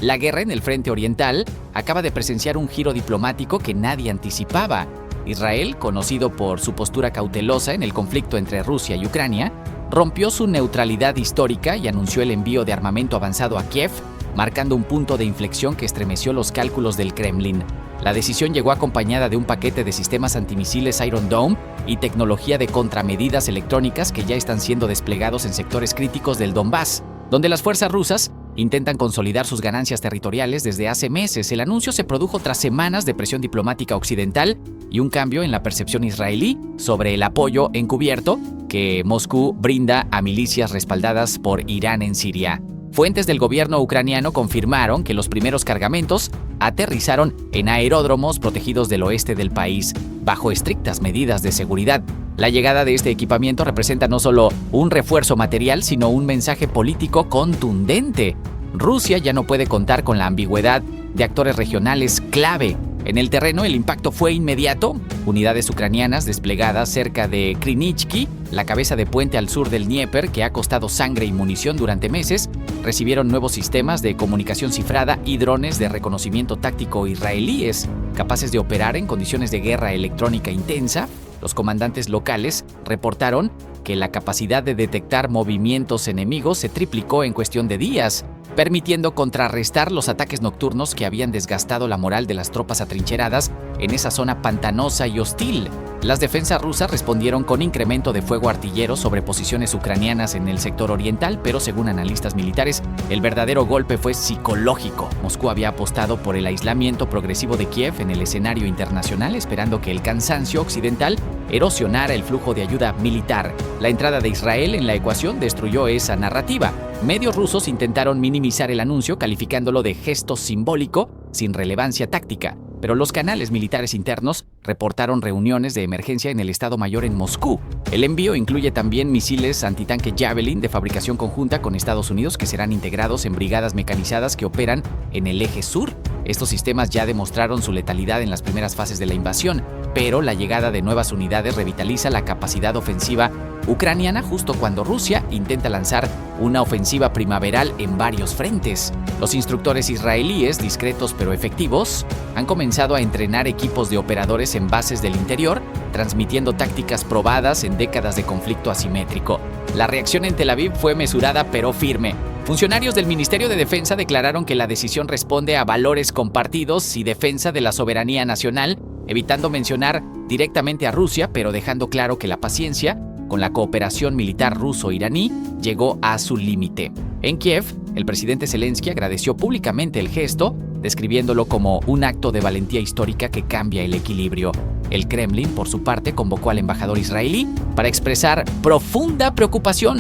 La guerra en el frente oriental acaba de presenciar un giro diplomático que nadie anticipaba. Israel, conocido por su postura cautelosa en el conflicto entre Rusia y Ucrania, rompió su neutralidad histórica y anunció el envío de armamento avanzado a Kiev, marcando un punto de inflexión que estremeció los cálculos del Kremlin. La decisión llegó acompañada de un paquete de sistemas antimisiles Iron Dome y tecnología de contramedidas electrónicas que ya están siendo desplegados en sectores críticos del Donbass, donde las fuerzas rusas intentan consolidar sus ganancias territoriales desde hace meses. El anuncio se produjo tras semanas de presión diplomática occidental y un cambio en la percepción israelí sobre el apoyo encubierto que Moscú brinda a milicias respaldadas por Irán en Siria. Fuentes del gobierno ucraniano confirmaron que los primeros cargamentos aterrizaron en aeródromos protegidos del oeste del país, bajo estrictas medidas de seguridad. La llegada de este equipamiento representa no solo un refuerzo material, sino un mensaje político contundente. Rusia ya no puede contar con la ambigüedad de actores regionales clave. En el terreno, el impacto fue inmediato. Unidades ucranianas desplegadas cerca de Krinichki, la cabeza de puente al sur del Dnieper, que ha costado sangre y munición durante meses, recibieron nuevos sistemas de comunicación cifrada y drones de reconocimiento táctico israelíes, capaces de operar en condiciones de guerra electrónica intensa. Los comandantes locales reportaron que la capacidad de detectar movimientos enemigos se triplicó en cuestión de días, permitiendo contrarrestar los ataques nocturnos que habían desgastado la moral de las tropas atrincheradas en esa zona pantanosa y hostil. Las defensas rusas respondieron con incremento de fuego artillero sobre posiciones ucranianas en el sector oriental, pero según analistas militares, el verdadero golpe fue psicológico. Moscú había apostado por el aislamiento progresivo de Kiev en el escenario internacional, esperando que el cansancio occidental erosionara el flujo de ayuda militar. La entrada de Israel en la ecuación destruyó esa narrativa. Medios rusos intentaron minimizar el anuncio, calificándolo de gesto simbólico sin relevancia táctica, pero los canales militares internos reportaron reuniones de emergencia en el Estado Mayor en Moscú. El envío incluye también misiles antitanque Javelin de fabricación conjunta con Estados Unidos que serán integrados en brigadas mecanizadas que operan en el eje sur. Estos sistemas ya demostraron su letalidad en las primeras fases de la invasión, pero la llegada de nuevas unidades revitaliza la capacidad ofensiva ucraniana justo cuando Rusia intenta lanzar una ofensiva primaveral en varios frentes. Los instructores israelíes, discretos pero efectivos, han comenzado a entrenar equipos de operadores en bases del interior, transmitiendo tácticas probadas en décadas de conflicto asimétrico. La reacción en Tel Aviv fue mesurada pero firme. Funcionarios del Ministerio de Defensa declararon que la decisión responde a valores compartidos y defensa de la soberanía nacional, evitando mencionar directamente a Rusia, pero dejando claro que la paciencia con la cooperación militar ruso-iraní llegó a su límite. En Kiev, el presidente Zelensky agradeció públicamente el gesto, describiéndolo como un acto de valentía histórica que cambia el equilibrio. El Kremlin, por su parte, convocó al embajador israelí para expresar profunda preocupación,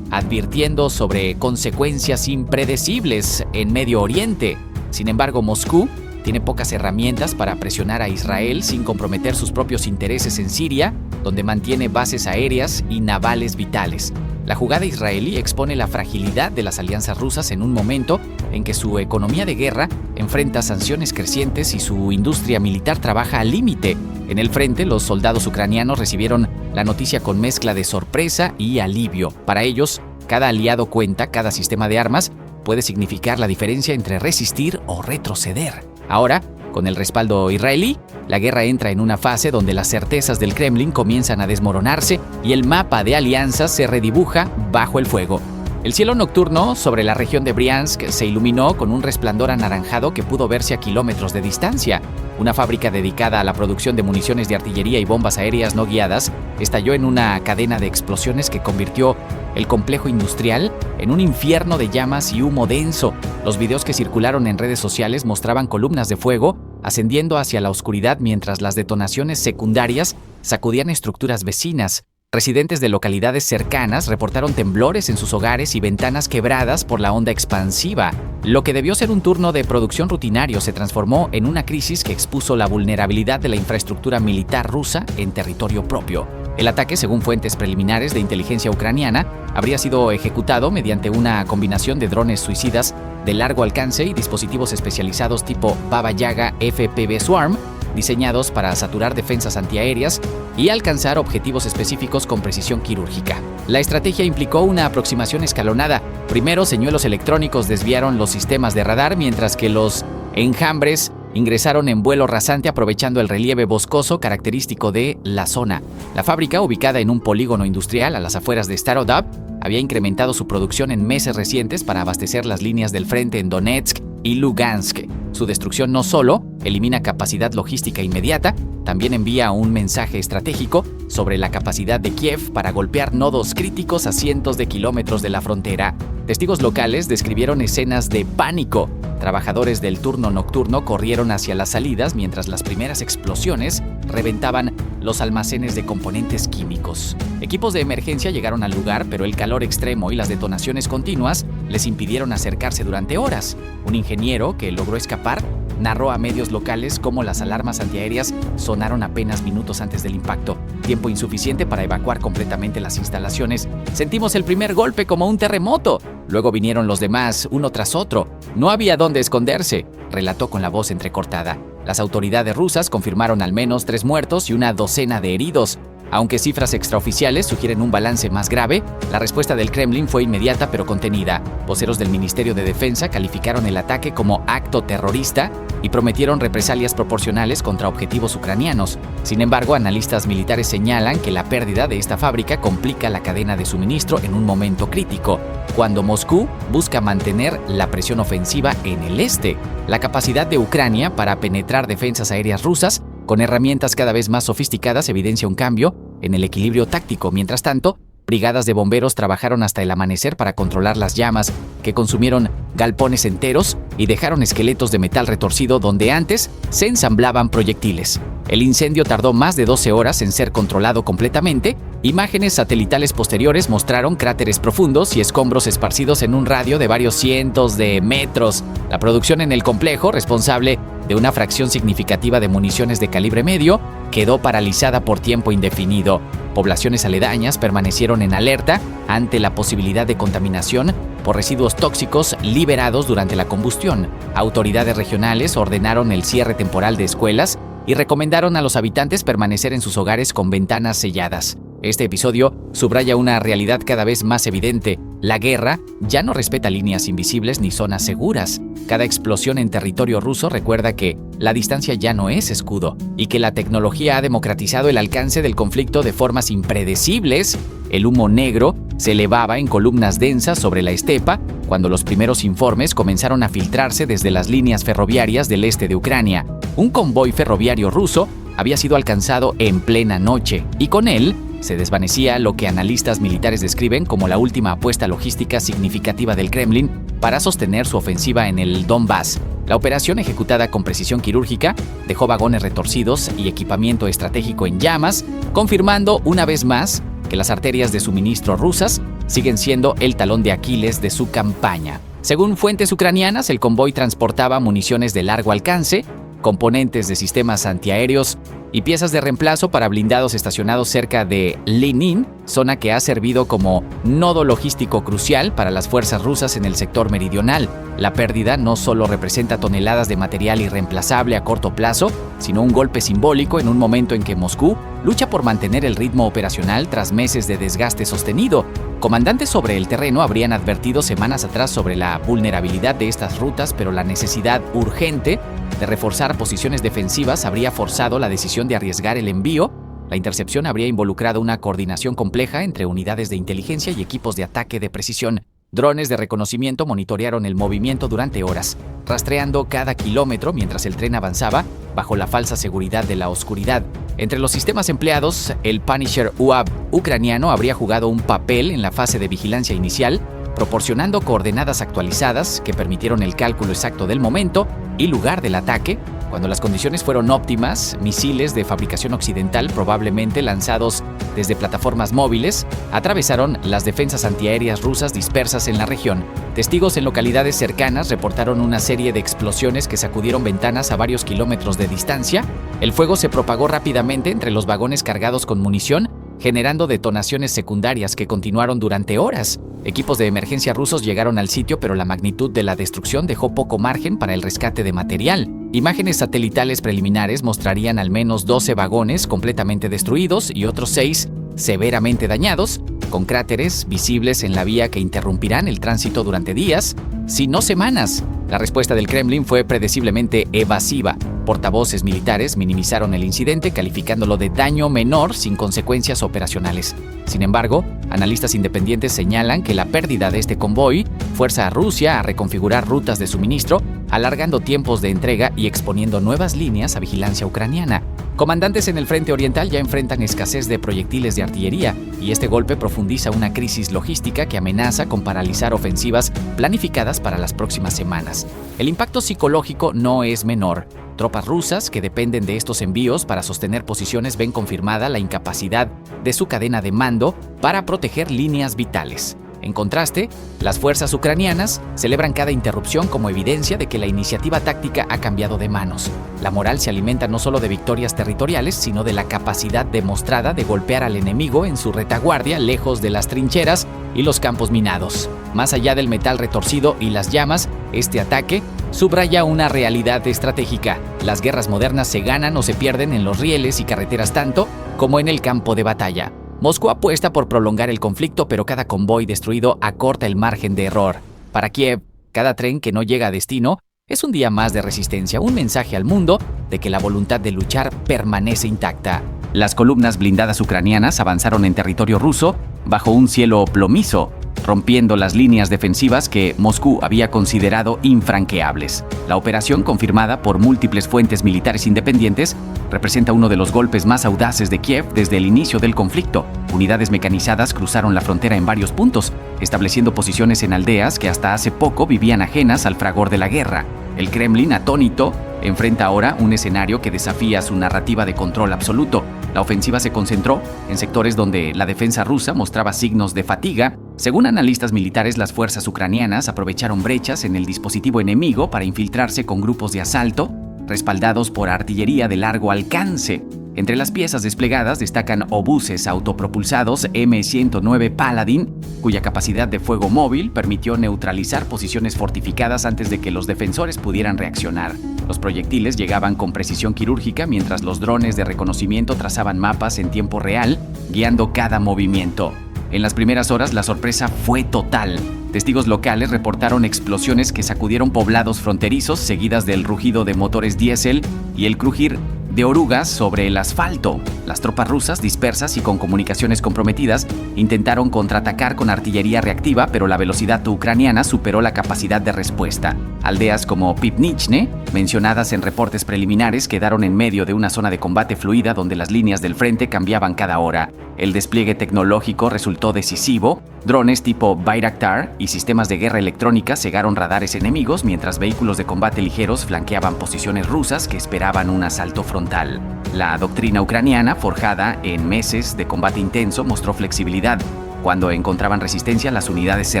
advirtiendo sobre consecuencias impredecibles en Medio Oriente. Sin embargo, Moscú tiene pocas herramientas para presionar a Israel sin comprometer sus propios intereses en Siria, donde mantiene bases aéreas y navales vitales. La jugada israelí expone la fragilidad de las alianzas rusas en un momento en que su economía de guerra enfrenta sanciones crecientes y su industria militar trabaja al límite. En el frente, los soldados ucranianos recibieron la noticia con mezcla de sorpresa y alivio. Para ellos, cada aliado cuenta, cada sistema de armas puede significar la diferencia entre resistir o retroceder. Ahora, con el respaldo israelí, la guerra entra en una fase donde las certezas del Kremlin comienzan a desmoronarse y el mapa de alianzas se redibuja bajo el fuego. El cielo nocturno sobre la región de Briansk se iluminó con un resplandor anaranjado que pudo verse a kilómetros de distancia. Una fábrica dedicada a la producción de municiones de artillería y bombas aéreas no guiadas estalló en una cadena de explosiones que convirtió el complejo industrial en un infierno de llamas y humo denso. Los videos que circularon en redes sociales mostraban columnas de fuego ascendiendo hacia la oscuridad mientras las detonaciones secundarias sacudían estructuras vecinas. Residentes de localidades cercanas reportaron temblores en sus hogares y ventanas quebradas por la onda expansiva. Lo que debió ser un turno de producción rutinario se transformó en una crisis que expuso la vulnerabilidad de la infraestructura militar rusa en territorio propio. El ataque, según fuentes preliminares de inteligencia ucraniana, habría sido ejecutado mediante una combinación de drones suicidas de largo alcance y dispositivos especializados tipo Baba Yaga FPV Swarm, diseñados para saturar defensas antiaéreas y alcanzar objetivos específicos con precisión quirúrgica. La estrategia implicó una aproximación escalonada. Primero, señuelos electrónicos desviaron los sistemas de radar, mientras que los enjambres ingresaron en vuelo rasante aprovechando el relieve boscoso característico de la zona. La fábrica, ubicada en un polígono industrial a las afueras de Starodub, había incrementado su producción en meses recientes para abastecer las líneas del frente en Donetsk y Lugansk. Su destrucción no solo elimina capacidad logística inmediata, también envía un mensaje estratégico sobre la capacidad de Kiev para golpear nodos críticos a cientos de kilómetros de la frontera. Testigos locales describieron escenas de pánico. Trabajadores del turno nocturno corrieron hacia las salidas mientras las primeras explosiones reventaban los almacenes de componentes químicos. Equipos de emergencia llegaron al lugar, pero el calor extremo y las detonaciones continuas les impidieron acercarse durante horas. Un ingeniero que logró escapar narró a medios locales cómo las alarmas antiaéreas sonaron apenas minutos antes del impacto, tiempo insuficiente para evacuar completamente las instalaciones. Sentimos el primer golpe como un terremoto. Luego vinieron los demás, uno tras otro. No había dónde esconderse, relató con la voz entrecortada. Las autoridades rusas confirmaron al menos 3 muertos y una docena de heridos. Aunque cifras extraoficiales sugieren un balance más grave, la respuesta del Kremlin fue inmediata pero contenida. Voceros del Ministerio de Defensa calificaron el ataque como acto terrorista y prometieron represalias proporcionales contra objetivos ucranianos. Sin embargo, analistas militares señalan que la pérdida de esta fábrica complica la cadena de suministro en un momento crítico, cuando Moscú busca mantener la presión ofensiva en el este. La capacidad de Ucrania para penetrar defensas aéreas rusas con herramientas cada vez más sofisticadas evidencia un cambio en el equilibrio táctico. Mientras tanto, brigadas de bomberos trabajaron hasta el amanecer para controlar las llamas, que consumieron galpones enteros y dejaron esqueletos de metal retorcido donde antes se ensamblaban proyectiles. El incendio tardó más de 12 horas en ser controlado completamente. Imágenes satelitales posteriores mostraron cráteres profundos y escombros esparcidos en un radio de varios cientos de metros. La producción en el complejo, responsable de una fracción significativa de municiones de calibre medio, quedó paralizada por tiempo indefinido. Poblaciones aledañas permanecieron en alerta ante la posibilidad de contaminación por residuos tóxicos liberados durante la combustión. Autoridades regionales ordenaron el cierre temporal de escuelas y recomendaron a los habitantes permanecer en sus hogares con ventanas selladas. Este episodio subraya una realidad cada vez más evidente. La guerra ya no respeta líneas invisibles ni zonas seguras. Cada explosión en territorio ruso recuerda que la distancia ya no es escudo y que la tecnología ha democratizado el alcance del conflicto de formas impredecibles. El humo negro se elevaba en columnas densas sobre la estepa cuando los primeros informes comenzaron a filtrarse desde las líneas ferroviarias del este de Ucrania. Un convoy ferroviario ruso había sido alcanzado en plena noche y con él se desvanecía lo que analistas militares describen como la última apuesta logística significativa del Kremlin para sostener su ofensiva en el Donbass. La operación, ejecutada con precisión quirúrgica, dejó vagones retorcidos y equipamiento estratégico en llamas, confirmando una vez más que las arterias de suministro rusas siguen siendo el talón de Aquiles de su campaña. Según fuentes ucranianas, el convoy transportaba municiones de largo alcance, componentes de sistemas antiaéreos y piezas de reemplazo para blindados estacionados cerca de Lenin, zona que ha servido como nodo logístico crucial para las fuerzas rusas en el sector meridional. La pérdida no solo representa toneladas de material irreemplazable a corto plazo, sino un golpe simbólico en un momento en que Moscú lucha por mantener el ritmo operacional tras meses de desgaste sostenido. Comandantes sobre el terreno habrían advertido semanas atrás sobre la vulnerabilidad de estas rutas, pero la necesidad urgente de reforzar posiciones defensivas habría forzado la decisión de arriesgar el envío. La intercepción habría involucrado una coordinación compleja entre unidades de inteligencia y equipos de ataque de precisión. Drones de reconocimiento monitorearon el movimiento durante horas, rastreando cada kilómetro mientras el tren avanzaba bajo la falsa seguridad de la oscuridad. Entre los sistemas empleados, el Punisher UAV ucraniano habría jugado un papel en la fase de vigilancia inicial, proporcionando coordenadas actualizadas que permitieron el cálculo exacto del momento y lugar del ataque. Cuando las condiciones fueron óptimas, misiles de fabricación occidental, probablemente lanzados desde plataformas móviles, atravesaron las defensas antiaéreas rusas dispersas en la región. Testigos en localidades cercanas reportaron una serie de explosiones que sacudieron ventanas a varios kilómetros de distancia. El fuego se propagó rápidamente entre los vagones cargados con munición, generando detonaciones secundarias que continuaron durante horas. Equipos de emergencia rusos llegaron al sitio, pero la magnitud de la destrucción dejó poco margen para el rescate de material. Imágenes satelitales preliminares mostrarían al menos 12 vagones completamente destruidos y otros 6 severamente dañados, con cráteres visibles en la vía que interrumpirán el tránsito durante días, si no semanas. La respuesta del Kremlin fue predeciblemente evasiva. Portavoces militares minimizaron el incidente, calificándolo de daño menor sin consecuencias operacionales. Sin embargo, analistas independientes señalan que la pérdida de este convoy fuerza a Rusia a reconfigurar rutas de suministro, alargando tiempos de entrega y exponiendo nuevas líneas a vigilancia ucraniana. Comandantes en el frente oriental ya enfrentan escasez de proyectiles de artillería, y este golpe profundiza una crisis logística que amenaza con paralizar ofensivas planificadas para las próximas semanas. El impacto psicológico no es menor. Tropas rusas que dependen de estos envíos para sostener posiciones ven confirmada la incapacidad de su cadena de mando para proteger líneas vitales. En contraste, las fuerzas ucranianas celebran cada interrupción como evidencia de que la iniciativa táctica ha cambiado de manos. La moral se alimenta no solo de victorias territoriales, sino de la capacidad demostrada de golpear al enemigo en su retaguardia, lejos de las trincheras y los campos minados. Más allá del metal retorcido y las llamas, este ataque subraya una realidad estratégica. Las guerras modernas se ganan o se pierden en los rieles y carreteras tanto como en el campo de batalla. Moscú apuesta por prolongar el conflicto, pero cada convoy destruido acorta el margen de error. Para Kiev, cada tren que no llega a destino es un día más de resistencia, un mensaje al mundo de que la voluntad de luchar permanece intacta. Las columnas blindadas ucranianas avanzaron en territorio ruso bajo un cielo plomizo, rompiendo las líneas defensivas que Moscú había considerado infranqueables. La operación, confirmada por múltiples fuentes militares independientes, representa uno de los golpes más audaces de Kiev desde el inicio del conflicto. Unidades mecanizadas cruzaron la frontera en varios puntos, estableciendo posiciones en aldeas que hasta hace poco vivían ajenas al fragor de la guerra. El Kremlin, atónito, enfrenta ahora un escenario que desafía su narrativa de control absoluto. La ofensiva se concentró en sectores donde la defensa rusa mostraba signos de fatiga. Según analistas militares, las fuerzas ucranianas aprovecharon brechas en el dispositivo enemigo para infiltrarse con grupos de asalto, respaldados por artillería de largo alcance. Entre las piezas desplegadas destacan obuses autopropulsados M109 Paladin, cuya capacidad de fuego móvil permitió neutralizar posiciones fortificadas antes de que los defensores pudieran reaccionar. Los proyectiles llegaban con precisión quirúrgica, mientras los drones de reconocimiento trazaban mapas en tiempo real, guiando cada movimiento. En las primeras horas, la sorpresa fue total. Testigos locales reportaron explosiones que sacudieron poblados fronterizos, seguidas del rugido de motores diésel y el crujir de orugas sobre el asfalto. Las tropas rusas, dispersas y con comunicaciones comprometidas, intentaron contraatacar con artillería reactiva, pero la velocidad ucraniana superó la capacidad de respuesta. Aldeas como Pivnichne, mencionadas en reportes preliminares, quedaron en medio de una zona de combate fluida donde las líneas del frente cambiaban cada hora. El despliegue tecnológico resultó decisivo. Drones tipo Bayraktar y sistemas de guerra electrónica cegaron radares enemigos, mientras vehículos de combate ligeros flanqueaban posiciones rusas que esperaban un asalto frontal. La doctrina ucraniana, forjada en meses de combate intenso, mostró flexibilidad. Cuando encontraban resistencia, las unidades se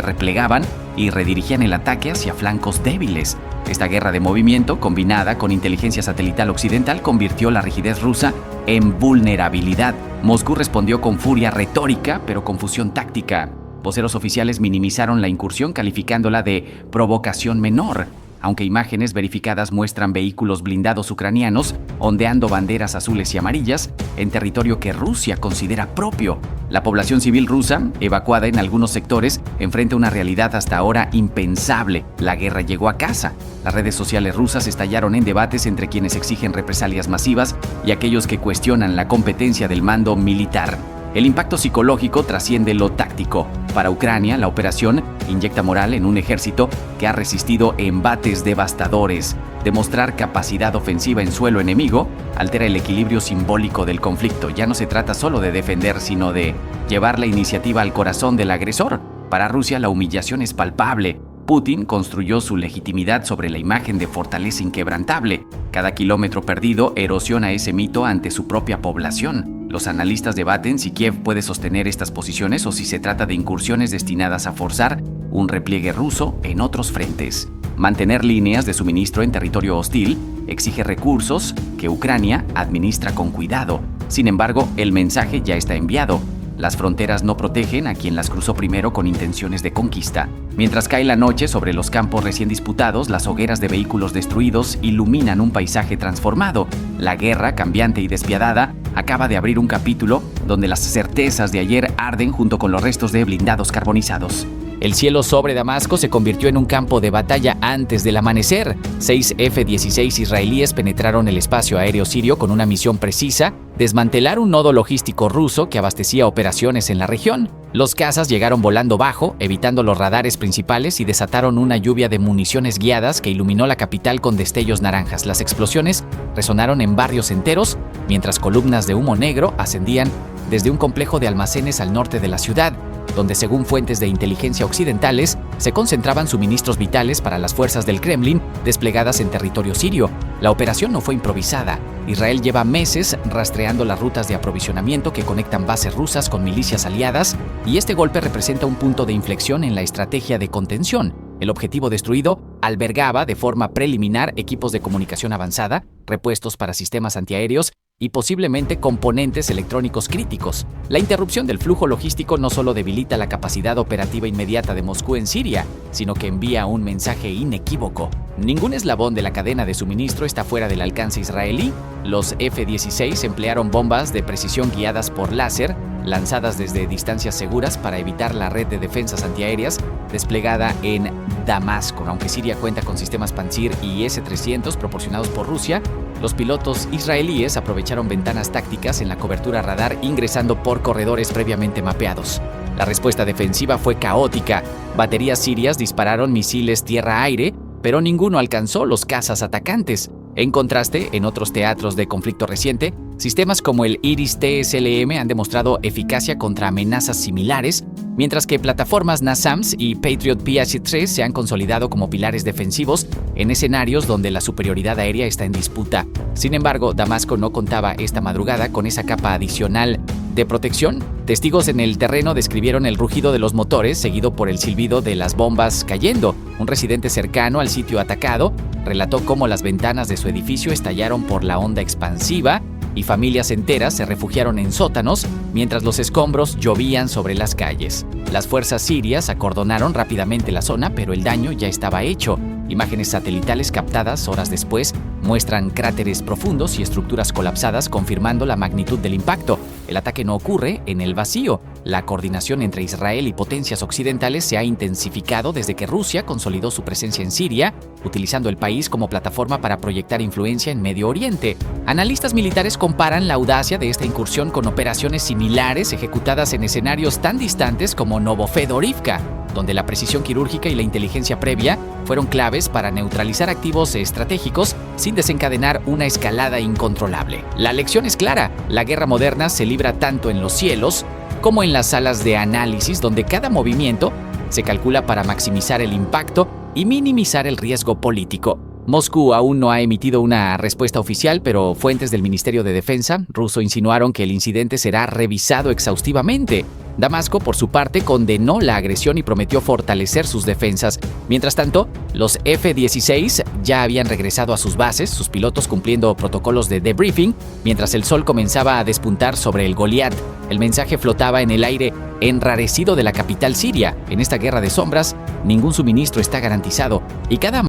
replegaban y redirigían el ataque hacia flancos débiles. Esta guerra de movimiento, combinada con inteligencia satelital occidental, convirtió la rigidez rusa en vulnerabilidad. Moscú respondió con furia retórica, pero confusión táctica. Voceros oficiales minimizaron la incursión, calificándola de provocación menor, aunque imágenes verificadas muestran vehículos blindados ucranianos ondeando banderas azules y amarillas en territorio que Rusia considera propio. La población civil rusa, evacuada en algunos sectores, enfrenta una realidad hasta ahora impensable. La guerra llegó a casa. Las redes sociales rusas estallaron en debates entre quienes exigen represalias masivas y aquellos que cuestionan la competencia del mando militar. El impacto psicológico trasciende lo táctico. Para Ucrania, la operación inyecta moral en un ejército que ha resistido embates devastadores. Demostrar capacidad ofensiva en suelo enemigo altera el equilibrio simbólico del conflicto. Ya no se trata solo de defender, sino de llevar la iniciativa al corazón del agresor. Para Rusia, la humillación es palpable. Putin construyó su legitimidad sobre la imagen de fortaleza inquebrantable. Cada kilómetro perdido erosiona ese mito ante su propia población. Los analistas debaten si Kiev puede sostener estas posiciones o si se trata de incursiones destinadas a forzar un repliegue ruso en otros frentes. Mantener líneas de suministro en territorio hostil exige recursos que Ucrania administra con cuidado. Sin embargo, el mensaje ya está enviado. Las fronteras no protegen a quien las cruzó primero con intenciones de conquista. Mientras cae la noche sobre los campos recién disputados, las hogueras de vehículos destruidos iluminan un paisaje transformado. La guerra, cambiante y despiadada, acaba de abrir un capítulo donde las certezas de ayer arden junto con los restos de blindados carbonizados. El cielo sobre Damasco se convirtió en un campo de batalla antes del amanecer. 6 F-16 israelíes penetraron el espacio aéreo sirio con una misión precisa: desmantelar un nodo logístico ruso que abastecía operaciones en la región. Los cazas llegaron volando bajo, evitando los radares principales, y desataron una lluvia de municiones guiadas que iluminó la capital con destellos naranjas. Las explosiones resonaron en barrios enteros, mientras columnas de humo negro ascendían desde un complejo de almacenes al norte de la ciudad, donde, según fuentes de inteligencia occidentales, se concentraban suministros vitales para las fuerzas del Kremlin desplegadas en territorio sirio. La operación no fue improvisada. Israel lleva meses rastreando las rutas de aprovisionamiento que conectan bases rusas con milicias aliadas, y este golpe representa un punto de inflexión en la estrategia de contención. El objetivo destruido albergaba de forma preliminar equipos de comunicación avanzada, repuestos para sistemas antiaéreos y posiblemente componentes electrónicos críticos. La interrupción del flujo logístico no solo debilita la capacidad operativa inmediata de Moscú en Siria, sino que envía un mensaje inequívoco: ningún eslabón de la cadena de suministro está fuera del alcance israelí. Los F-16 emplearon bombas de precisión guiadas por láser, lanzadas desde distancias seguras para evitar la red de defensas antiaéreas desplegada en Damasco. Aunque Siria cuenta con sistemas Pantsir y S-300 proporcionados por Rusia, los pilotos israelíes aprovecharon ventanas tácticas en la cobertura radar, ingresando por corredores previamente mapeados. La respuesta defensiva fue caótica. Baterías sirias dispararon misiles tierra-aire, pero ninguno alcanzó los cazas atacantes. En contraste, en otros teatros de conflicto reciente, sistemas como el Iris TSLM han demostrado eficacia contra amenazas similares, mientras que plataformas NASAMS y Patriot PH-3 se han consolidado como pilares defensivos en escenarios donde la superioridad aérea está en disputa. Sin embargo, Damasco no contaba esta madrugada con esa capa adicional de protección. Testigos en el terreno describieron el rugido de los motores, seguido por el silbido de las bombas cayendo. Un residente cercano al sitio atacado relató cómo las ventanas de su edificio estallaron por la onda expansiva y familias enteras se refugiaron en sótanos mientras los escombros llovían sobre las calles. Las fuerzas sirias acordonaron rápidamente la zona, pero el daño ya estaba hecho. Imágenes satelitales captadas horas después muestran cráteres profundos y estructuras colapsadas, confirmando la magnitud del impacto. El ataque no ocurre en el vacío. La coordinación entre Israel y potencias occidentales se ha intensificado desde que Rusia consolidó su presencia en Siria, utilizando el país como plataforma para proyectar influencia en Medio Oriente. Analistas militares comparan la audacia de esta incursión con operaciones similares ejecutadas en escenarios tan distantes como Novofedorivka, donde la precisión quirúrgica y la inteligencia previa fueron claves para neutralizar activos estratégicos sin desencadenar una escalada incontrolable. La lección es clara: la guerra moderna se libra tanto en los cielos como en las salas de análisis, donde cada movimiento se calcula para maximizar el impacto y minimizar el riesgo político. Moscú aún no ha emitido una respuesta oficial, pero fuentes del Ministerio de Defensa ruso insinuaron que el incidente será revisado exhaustivamente. Damasco, por su parte, condenó la agresión y prometió fortalecer sus defensas. Mientras tanto, los F-16 ya habían regresado a sus bases, sus pilotos cumpliendo protocolos de debriefing, mientras el sol comenzaba a despuntar sobre el Goliat. El mensaje flotaba en el aire enrarecido de la capital siria: en esta guerra de sombras, ningún suministro está garantizado, y cada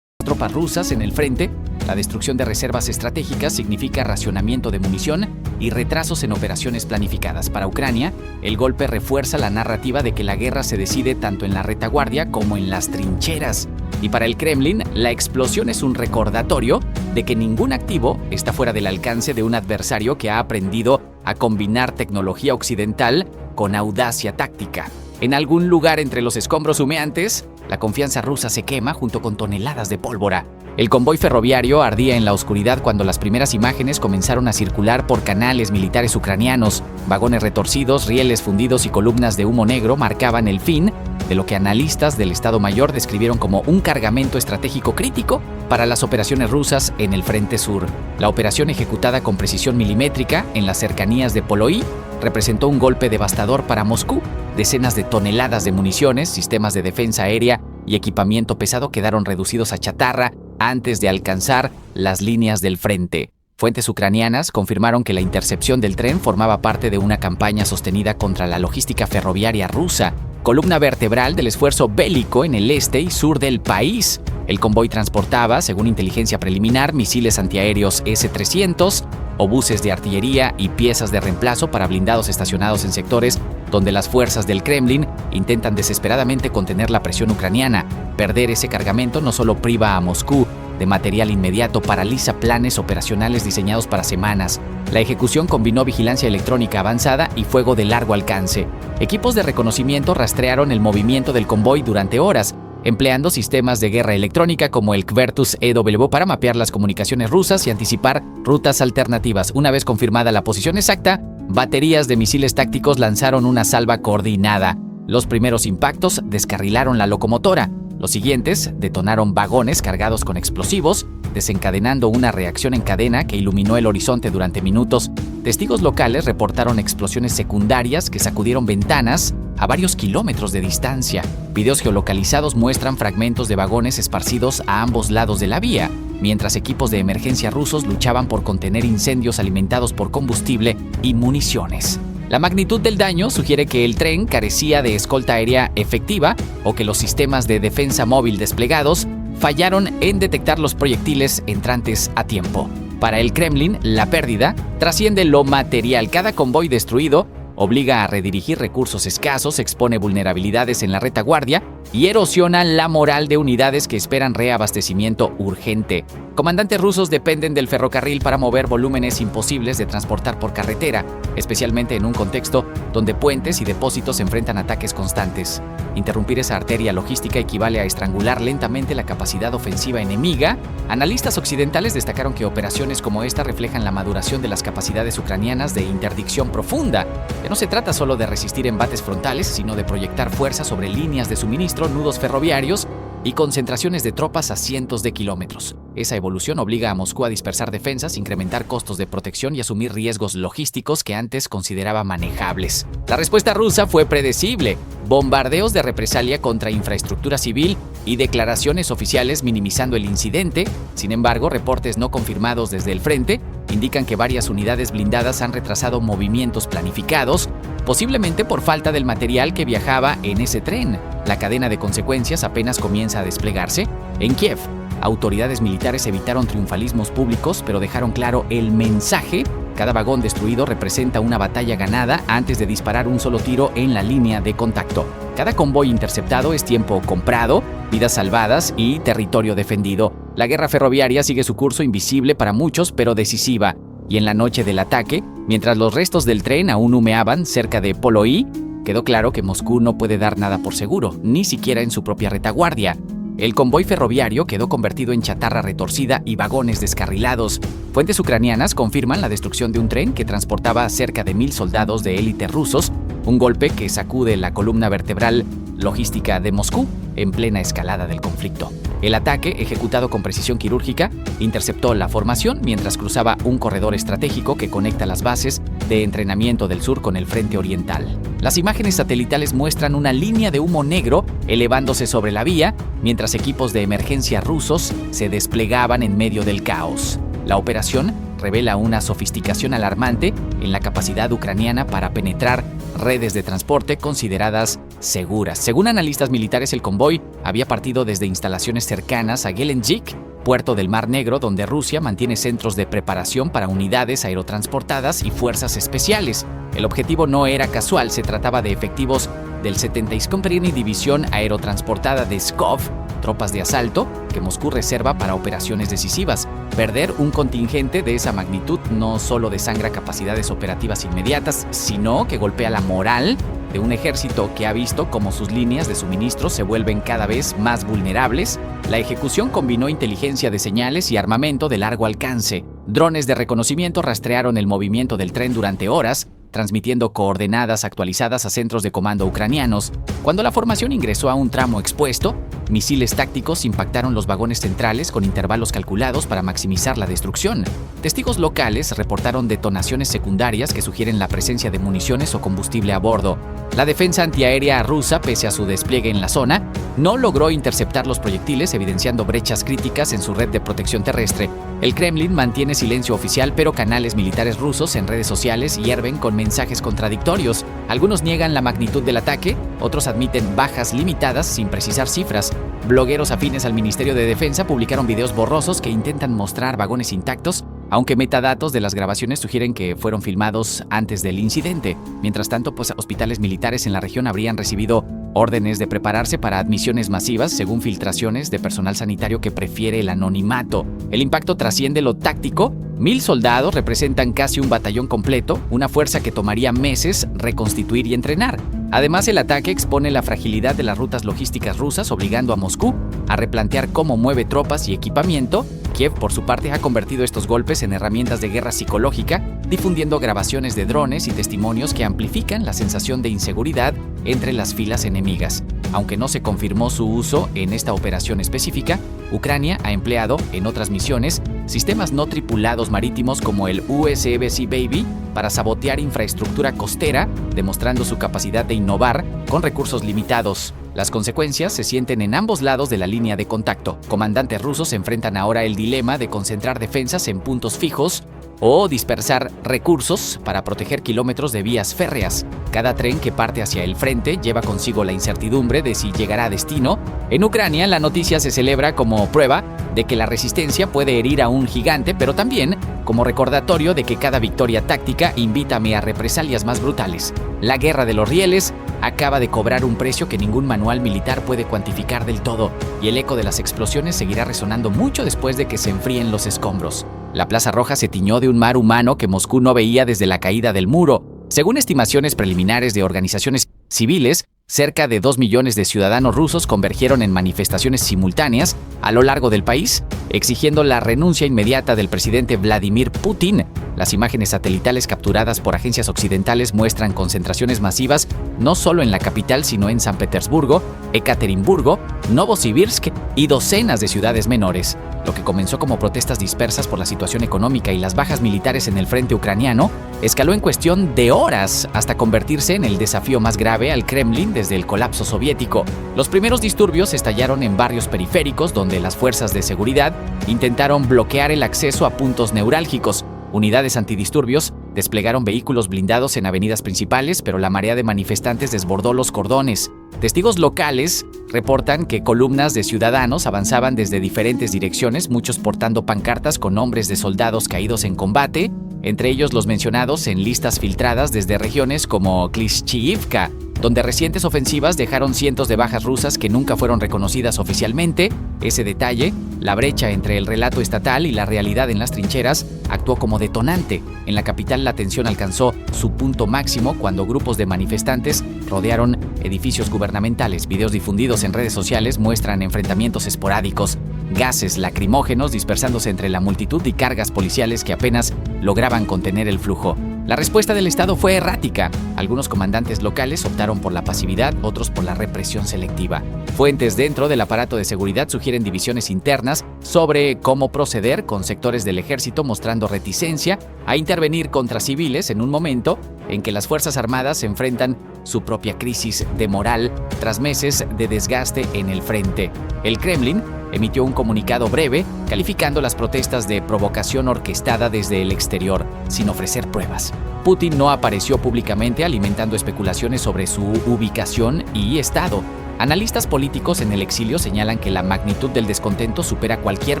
tropas rusas en el frente, la destrucción de reservas estratégicas significa racionamiento de munición y retrasos en operaciones planificadas. Para Ucrania, el golpe refuerza la narrativa de que la guerra se decide tanto en la retaguardia como en las trincheras. Y para el Kremlin, la explosión es un recordatorio de que ningún activo está fuera del alcance de un adversario que ha aprendido a combinar tecnología occidental con audacia táctica. En algún lugar entre los escombros humeantes, la confianza rusa se quema junto con toneladas de pólvora. El convoy ferroviario ardía en la oscuridad cuando las primeras imágenes comenzaron a circular por canales militares ucranianos. Vagones retorcidos, rieles fundidos y columnas de humo negro marcaban el fin de lo que analistas del Estado Mayor describieron como un cargamento estratégico crítico para las operaciones rusas en el frente sur. La operación, ejecutada con precisión milimétrica en las cercanías de Poloí, representó un golpe devastador para Moscú. Decenas de toneladas de municiones, sistemas de defensa aérea y equipamiento pesado quedaron reducidos a chatarra antes de alcanzar las líneas del frente. Fuentes ucranianas confirmaron que la intercepción del tren formaba parte de una campaña sostenida contra la logística ferroviaria rusa, columna vertebral del esfuerzo bélico en el este y sur del país. El convoy transportaba, según inteligencia preliminar, misiles antiaéreos S-300, obuses de artillería y piezas de reemplazo para blindados estacionados en sectores donde las fuerzas del Kremlin intentan desesperadamente contener la presión ucraniana. Perder ese cargamento no solo priva a Moscú de material inmediato, paraliza planes operacionales diseñados para semanas. La ejecución combinó vigilancia electrónica avanzada y fuego de largo alcance. Equipos de reconocimiento rastrearon el movimiento del convoy durante horas, empleando sistemas de guerra electrónica como el Kvertus EW para mapear las comunicaciones rusas y anticipar rutas alternativas. Una vez confirmada la posición exacta, baterías de misiles tácticos lanzaron una salva coordinada. Los primeros impactos descarrilaron la locomotora. Los siguientes detonaron vagones cargados con explosivos, desencadenando una reacción en cadena que iluminó el horizonte durante minutos. Testigos locales reportaron explosiones secundarias que sacudieron ventanas a varios kilómetros de distancia. Videos geolocalizados muestran fragmentos de vagones esparcidos a ambos lados de la vía, mientras equipos de emergencia rusos luchaban por contener incendios alimentados por combustible y municiones. La magnitud del daño sugiere que el tren carecía de escolta aérea efectiva o que los sistemas de defensa móvil desplegados fallaron en detectar los proyectiles entrantes a tiempo. Para el Kremlin, la pérdida trasciende lo material. Cada convoy destruido obliga a redirigir recursos escasos, expone vulnerabilidades en la retaguardia y erosiona la moral de unidades que esperan reabastecimiento urgente. Comandantes rusos dependen del ferrocarril para mover volúmenes imposibles de transportar por carretera, especialmente en un contexto donde puentes y depósitos enfrentan ataques constantes. Interrumpir esa arteria logística equivale a estrangular lentamente la capacidad ofensiva enemiga. Analistas occidentales destacaron que operaciones como esta reflejan la maduración de las capacidades ucranianas de interdicción profunda. Ya no se trata solo de resistir embates frontales, sino de proyectar fuerza sobre líneas de suministro, nudos ferroviarios y concentraciones de tropas a cientos de kilómetros. Esa evolución obliga a Moscú a dispersar defensas, incrementar costos de protección y asumir riesgos logísticos que antes consideraba manejables. La respuesta rusa fue predecible: bombardeos de represalia contra infraestructura civil y declaraciones oficiales minimizando el incidente. Sin embargo, reportes no confirmados desde el frente indican que varias unidades blindadas han retrasado movimientos planificados, posiblemente por falta del material que viajaba en ese tren. La cadena de consecuencias apenas comienza a desplegarse. En Kiev, autoridades militares evitaron triunfalismos públicos, pero dejaron claro el mensaje: cada vagón destruido representa una batalla ganada antes de disparar un solo tiro en la línea de contacto. Cada convoy interceptado es tiempo comprado, vidas salvadas y territorio defendido. La guerra ferroviaria sigue su curso, invisible para muchos, pero decisiva. Y en la noche del ataque, mientras los restos del tren aún humeaban cerca de Poloí, quedó claro que Moscú no puede dar nada por seguro, ni siquiera en su propia retaguardia. El convoy ferroviario quedó convertido en chatarra retorcida y vagones descarrilados. Fuentes ucranianas confirman la destrucción de un tren que transportaba a cerca de 1,000 soldados de élite rusos, un golpe que sacude la columna vertebral logística de Moscú en plena escalada del conflicto. El ataque, ejecutado con precisión quirúrgica, interceptó la formación mientras cruzaba un corredor estratégico que conecta las bases de entrenamiento del sur con el frente oriental. Las imágenes satelitales muestran una línea de humo negro elevándose sobre la vía, mientras equipos de emergencia rusos se desplegaban en medio del caos. La operación revela una sofisticación alarmante en la capacidad ucraniana para penetrar redes de transporte consideradas seguras. Según analistas militares, el convoy había partido desde instalaciones cercanas a Gelendzhik puerto del Mar Negro, donde Rusia mantiene centros de preparación para unidades aerotransportadas y fuerzas especiales. El objetivo no era casual, se trataba de efectivos del 70th Company División Aerotransportada de Pskov, tropas de asalto que Moscú reserva para operaciones decisivas. Perder un contingente de esa magnitud no solo desangra capacidades operativas inmediatas, sino que golpea la moral de un ejército que ha visto cómo sus líneas de suministro se vuelven cada vez más vulnerables. La ejecución combinó inteligencia de señales y armamento de largo alcance. Drones de reconocimiento rastrearon el movimiento del tren durante horas, transmitiendo coordenadas actualizadas a centros de comando ucranianos. Cuando la formación ingresó a un tramo expuesto, misiles tácticos impactaron los vagones centrales con intervalos calculados para maximizar la destrucción. Testigos locales reportaron detonaciones secundarias que sugieren la presencia de municiones o combustible a bordo. La defensa antiaérea rusa, pese a su despliegue en la zona, no logró interceptar los proyectiles, evidenciando brechas críticas en su red de protección terrestre. El Kremlin mantiene silencio oficial, pero canales militares rusos en redes sociales hierven con mensajes contradictorios. Algunos niegan la magnitud del ataque, otros admiten bajas limitadas sin precisar cifras. Blogueros afines al Ministerio de Defensa publicaron videos borrosos que intentan mostrar vagones intactos, aunque metadatos de las grabaciones sugieren que fueron filmados antes del incidente. Mientras tanto, hospitales militares en la región habrían recibido órdenes de prepararse para admisiones masivas, según filtraciones de personal sanitario que prefiere el anonimato. El impacto trasciende lo táctico. 1,000 soldados representan casi un batallón completo, una fuerza que tomaría meses reconstituir y entrenar. Además, el ataque expone la fragilidad de las rutas logísticas rusas, obligando a Moscú a replantear cómo mueve tropas y equipamiento. Kiev, por su parte, ha convertido estos golpes en herramientas de guerra psicológica, difundiendo grabaciones de drones y testimonios que amplifican la sensación de inseguridad entre las filas enemigas. Aunque no se confirmó su uso en esta operación específica, Ucrania ha empleado, en otras misiones, sistemas no tripulados marítimos como el USVC Baby para sabotear infraestructura costera, demostrando su capacidad de innovar con recursos limitados. Las consecuencias se sienten en ambos lados de la línea de contacto. Comandantes rusos enfrentan ahora el dilema de concentrar defensas en puntos fijos o dispersar recursos para proteger kilómetros de vías férreas. Cada tren que parte hacia el frente lleva consigo la incertidumbre de si llegará a destino. En Ucrania, la noticia se celebra como prueba de que la resistencia puede herir a un gigante, pero también como recordatorio de que cada victoria táctica invítame a represalias más brutales. La guerra de los rieles acaba de cobrar un precio que ningún manual militar puede cuantificar del todo, y el eco de las explosiones seguirá resonando mucho después de que se enfríen los escombros. La Plaza Roja se tiñó de un mar humano que Moscú no veía desde la caída del muro. Según estimaciones preliminares de organizaciones civiles, cerca de 2 millones de ciudadanos rusos convergieron en manifestaciones simultáneas a lo largo del país, exigiendo la renuncia inmediata del presidente Vladimir Putin. Las imágenes satelitales capturadas por agencias occidentales muestran concentraciones masivas no solo en la capital, sino en San Petersburgo, Ekaterimburgo, Novosibirsk y docenas de ciudades menores. Lo que comenzó como protestas dispersas por la situación económica y las bajas militares en el frente ucraniano, escaló en cuestión de horas hasta convertirse en el desafío más grave al Kremlin desde el colapso soviético. Los primeros disturbios estallaron en barrios periféricos donde las fuerzas de seguridad intentaron bloquear el acceso a puntos neurálgicos. Unidades antidisturbios desplegaron vehículos blindados en avenidas principales, pero la marea de manifestantes desbordó los cordones. Testigos locales reportan que columnas de ciudadanos avanzaban desde diferentes direcciones, muchos portando pancartas con nombres de soldados caídos en combate, entre ellos los mencionados en listas filtradas desde regiones como Klishchiivka, donde recientes ofensivas dejaron cientos de bajas rusas que nunca fueron reconocidas oficialmente. Ese detalle, la brecha entre el relato estatal y la realidad en las trincheras, actuó como detonante. En la capital, la tensión alcanzó su punto máximo cuando grupos de manifestantes rodearon edificios gubernamentales. Videos difundidos en redes sociales muestran enfrentamientos esporádicos, gases lacrimógenos dispersándose entre la multitud y cargas policiales que apenas lograban contener el flujo. La respuesta del Estado fue errática. Algunos comandantes locales optaron por la pasividad, otros por la represión selectiva. Fuentes dentro del aparato de seguridad sugieren divisiones internas sobre cómo proceder, con sectores del ejército mostrando reticencia a intervenir contra civiles en un momento en que las Fuerzas Armadas enfrentan su propia crisis de moral tras meses de desgaste en el frente. El Kremlin emitió un comunicado breve calificando las protestas de provocación orquestada desde el exterior, sin ofrecer pruebas. Putin no apareció públicamente alimentando especulaciones sobre su ubicación y estado. Analistas políticos en el exilio señalan que la magnitud del descontento supera cualquier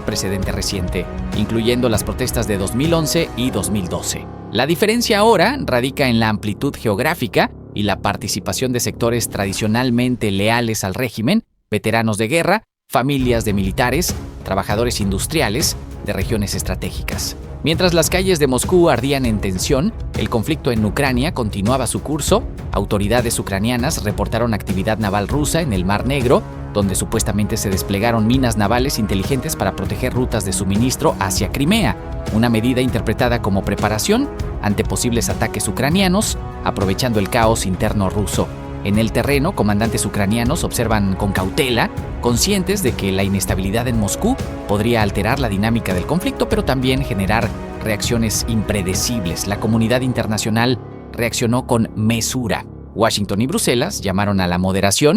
precedente reciente, incluyendo las protestas de 2011 y 2012. La diferencia ahora radica en la amplitud geográfica y la participación de sectores tradicionalmente leales al régimen, veteranos de guerra, familias de militares, trabajadores industriales de regiones estratégicas. Mientras las calles de Moscú ardían en tensión, el conflicto en Ucrania continuaba su curso. Autoridades ucranianas reportaron actividad naval rusa en el Mar Negro, donde supuestamente se desplegaron minas navales inteligentes para proteger rutas de suministro hacia Crimea, una medida interpretada como preparación ante posibles ataques ucranianos, aprovechando el caos interno ruso. En el terreno, comandantes ucranianos observan con cautela, conscientes de que la inestabilidad en Moscú podría alterar la dinámica del conflicto, pero también generar reacciones impredecibles. La comunidad internacional reaccionó con mesura. Washington y Bruselas llamaron a la moderación